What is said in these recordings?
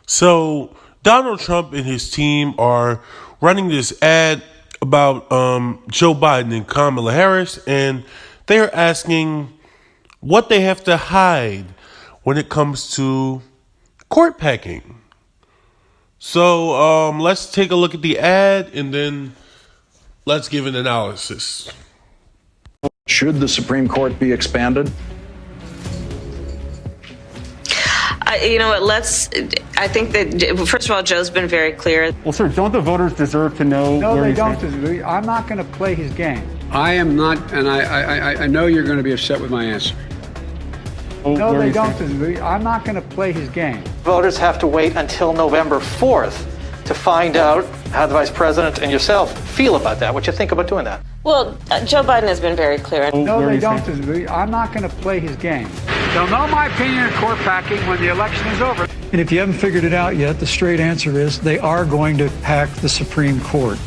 So Donald Trump and his team are running this ad about Joe Biden and Kamala Harris, and they're asking what they have to hide when it comes to court packing. So let's take a look at the ad and then let's give an analysis. Should the Supreme Court be expanded? You know what, I think that, first of all, Joe's been very clear. Well, sir, don't the voters deserve to know? No, where they you don't. stand? I'm not going to play his game. I am not, and I know you're going to be upset with my answer. No, Where they you don't. stand? I'm not going to play his game. Voters have to wait until November 4th to find out how the vice president and yourself feel about that, what you think about doing that. Well, Joe Biden has been very clear. No, Where they you don't. stand? I'm not going to play his game. They'll know my opinion of court packing when the election is over. And if you haven't figured it out yet, the straight answer is they are going to pack the Supreme Court.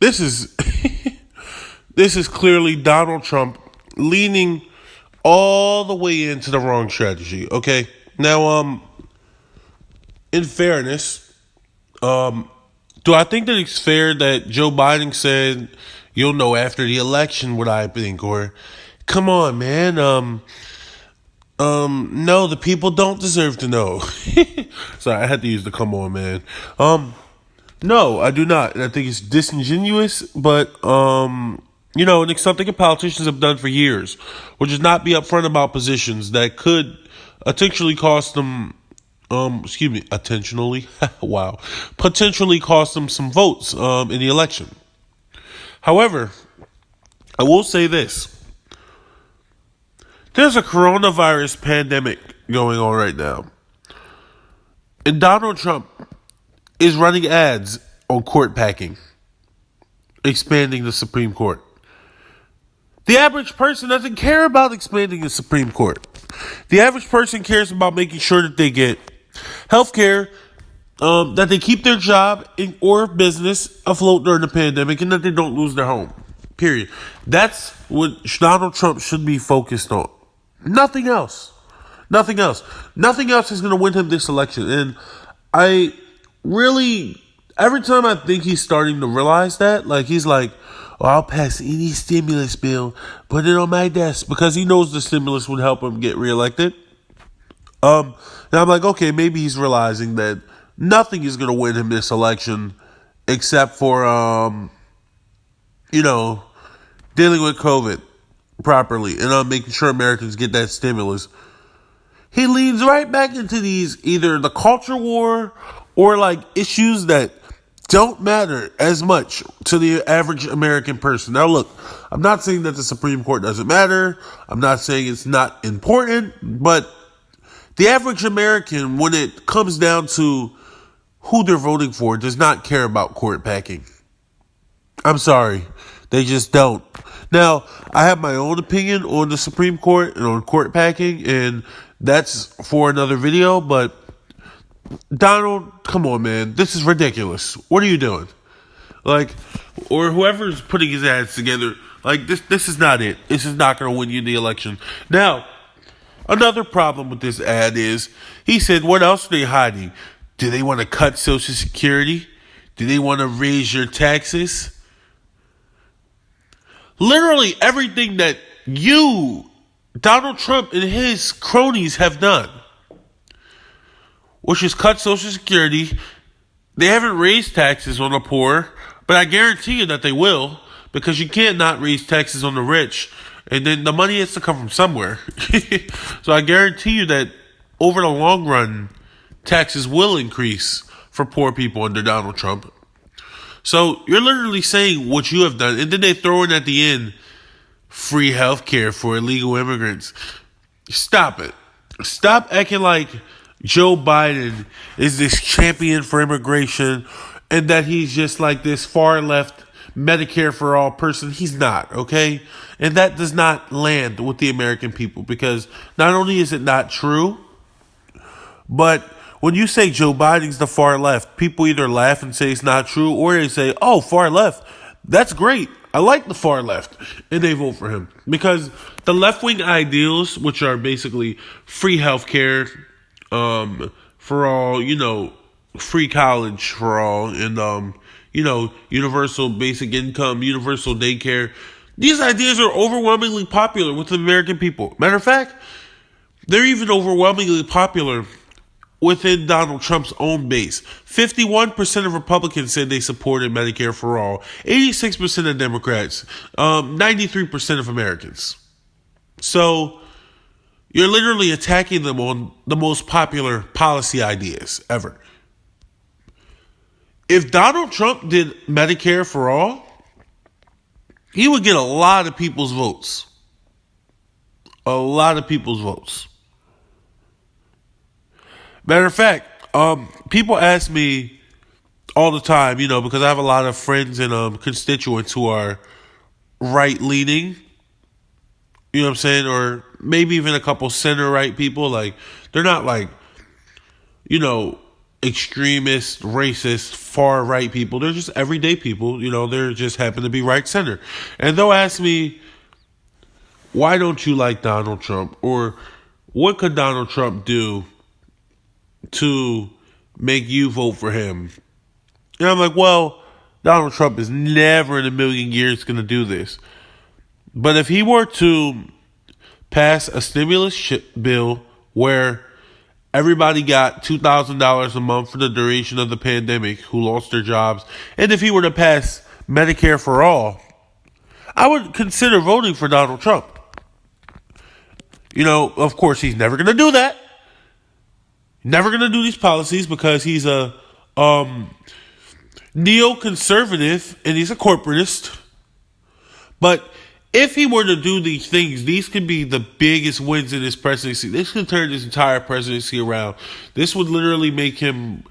This is this is clearly Donald Trump leaning all the way into the wrong strategy. Okay, now in fairness, do I think that it's fair that Joe Biden said you'll know after the election what I think? Or come on, man, no, the people don't deserve to know. Sorry, I had to use the come on, man. No, I do not. And I think it's disingenuous, but, and it's something that politicians have done for years, which is not be upfront about positions that could potentially cost them, potentially cost them some votes, in the election. However, I will say this. There's a coronavirus pandemic going on right now. And Donald Trump is running ads on court packing, expanding the Supreme Court. The average person doesn't care about expanding the Supreme Court. The average person cares about making sure that they get health care, that they keep their job or business afloat during the pandemic, and that they don't lose their home. Period. That's what Donald Trump should be focused on. Nothing else. Nothing else. Nothing else is going to win him this election. And every time I think he's starting to realize that, like he's like, oh, I'll pass any stimulus bill, put it on my desk, because he knows the stimulus would help him get reelected. And I'm like, okay, maybe he's realizing that nothing is going to win him this election except for, dealing with COVID properly and making sure Americans get that stimulus. He leans right back into these, either the culture war or like issues that don't matter as much to the average American person. Now, look, I'm not saying that the Supreme Court doesn't matter. I'm not saying it's not important, but the average American, when it comes down to who they're voting for, does not care about court packing. I'm sorry. They just don't. Now, I have my own opinion on the Supreme Court and on court packing, and that's for another video, but Donald, come on, man. This is ridiculous. What are you doing? Like, or whoever's putting his ads together, like, this is not it. This is not going to win you the election. Now, another problem with this ad is, he said, what else are they hiding? Do they want to cut Social Security? Do they want to raise your taxes? Literally everything that Donald Trump and his cronies have done, which is cut Social Security. They haven't raised taxes on the poor, but I guarantee you that they will, because you can't not raise taxes on the rich, and then the money has to come from somewhere. So I guarantee you that over the long run, taxes will increase for poor people under Donald Trump. So you're literally saying what you have done, and then they throw in at the end free health care for illegal immigrants. Stop it. Stop acting like Joe Biden is this champion for immigration and that he's just like this far left Medicare for all person. He's not, okay? And that does not land with the American people, because not only is it not true, But when you say Joe Biden's the far left, people either laugh and say it's not true, or they say, oh, far left, that's great. I like the far left. And they vote for him. Because the left-wing ideals, which are basically free healthcare for all, free college for all, and, universal basic income, universal daycare, these ideas are overwhelmingly popular with the American people. Matter of fact, they're even overwhelmingly popular within Donald Trump's own base. 51% of Republicans said they supported Medicare for all. 86% of Democrats. 93% of Americans. So you're literally attacking them on the most popular policy ideas ever. If Donald Trump did Medicare for all, he would get a lot of people's votes. A lot of people's votes. Matter of fact, people ask me all the time, because I have a lot of friends and constituents who are right-leaning, you know what I'm saying? Or maybe even a couple center-right people. Like, they're not like, extremist, racist, far-right people. They're just everyday people, they're just happen to be right-center. And they'll ask me, why don't you like Donald Trump? Or what could Donald Trump do to make you vote for him? And I'm like, well, Donald Trump is never in a million years going to do this. But if he were to pass a stimulus bill where everybody got $2,000 a month for the duration of the pandemic who lost their jobs, and if he were to pass Medicare for all, I would consider voting for Donald Trump. Of course, he's never going to do that. Never going to do these policies because he's a neoconservative and he's a corporatist. But if he were to do these things, these could be the biggest wins in his presidency. This could turn his entire presidency around. This would literally make him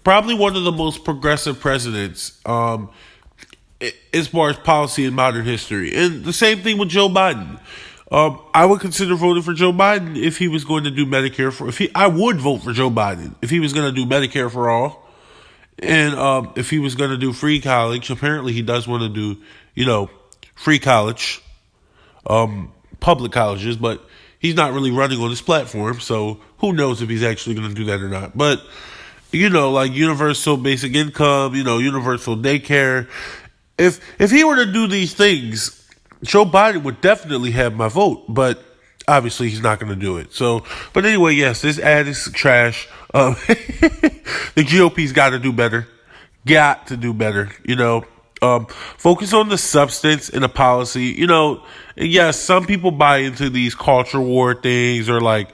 probably one of the most progressive presidents as far as policy in modern history. And the same thing with Joe Biden. I would consider voting for Joe Biden if he was going to do Medicare I would vote for Joe Biden if he was going to do Medicare for all, and if he was going to do free college. Apparently, he does want to do, free college, public colleges, but he's not really running on this platform, so who knows if he's actually going to do that or not. But like universal basic income, universal daycare. If he were to do these things, Joe Biden would definitely have my vote, but obviously he's not going to do it. So, but anyway, yes, this ad is trash. The GOP's got to do better. Got to do better, focus on the substance and the policy, and yes, some people buy into these culture war things or like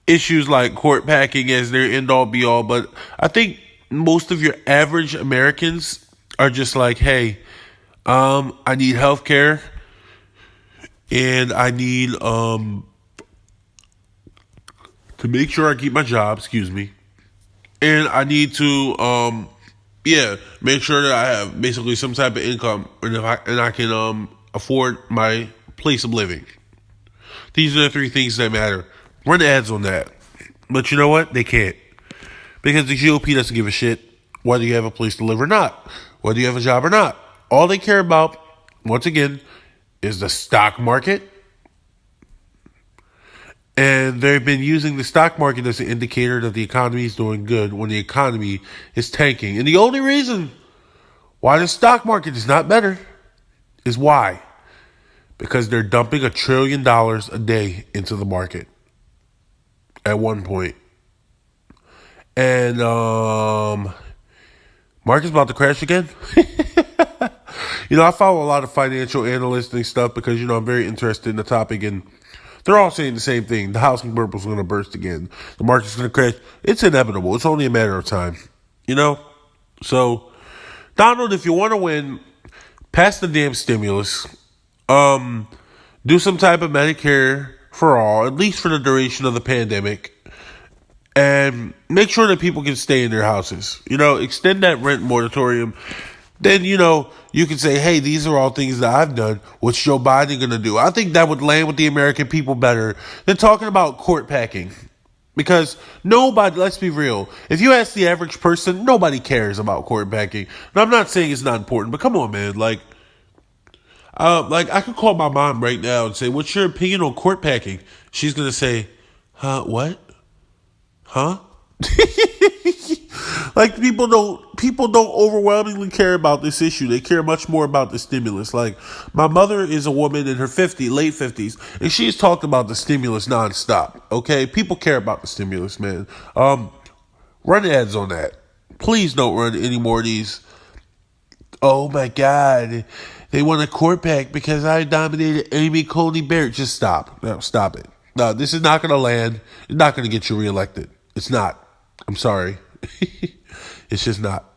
issues like court packing as their end all be all. But I think most of your average Americans are just like, hey, I need healthcare. And I need to make sure I keep my job, and I need to make sure that I have basically some type of income, and I can afford my place of living. These are the three things that matter. Run ads on that. But you know what? They can't. Because the GOP doesn't give a shit whether you have a place to live or not, whether you have a job or not. All they care about, once again, is the stock market. And they've been using the stock market as an indicator that the economy is doing good when the economy is tanking. And the only reason why the stock market is not better is why? Because they're dumping $1 trillion a day into the market at one point. And market's about to crash again. I follow a lot of financial analysts and stuff because, I'm very interested in the topic, and they're all saying the same thing. The housing bubble is going to burst again. The market's going to crash. It's inevitable. It's only a matter of time, So, Donald, if you want to win, pass the damn stimulus. Do some type of Medicare for all, at least for the duration of the pandemic. And make sure that people can stay in their houses. Extend that rent moratorium. Then, you can say, hey, these are all things that I've done. What's Joe Biden going to do? I think that would land with the American people better than talking about court packing. Because nobody, let's be real, if you ask the average person, nobody cares about quarterbacking. And I'm not saying it's not important, but come on, man. Like I could call my mom right now and say, "What's your opinion on quarterbacking?" She's gonna say, "Huh? What? Huh?" Like people don't overwhelmingly care about this issue. They care much more about the stimulus. Like my mother is a woman in her late 50s, and she's talked about the stimulus nonstop. Okay, people care about the stimulus, man. Run ads on that. Please don't run any more of these. Oh my God, they want a quarterback because I nominated Amy Coney Barrett. Just stop. No, stop it. No, this is not going to land. It's not going to get you reelected. It's not. I'm sorry. It's just not.